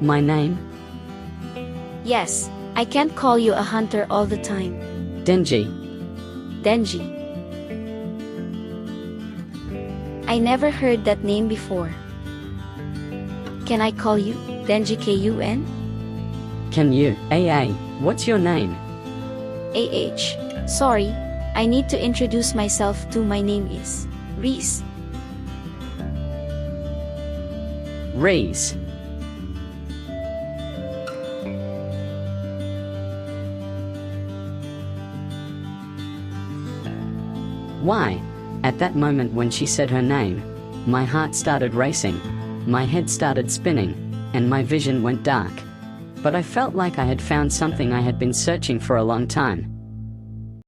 My name? Yes, I can't call you a hunter all the time. Denji. Denji. I never heard that name before. Can I call you Denji Kun? Can you? What's your name? Sorry, I need to introduce myself too. My name is Reese. Reese. Why? At that moment when she said her name, my heart started racing, my head started spinning, and my vision went dark. But I felt like I had found something I had been searching for a long time.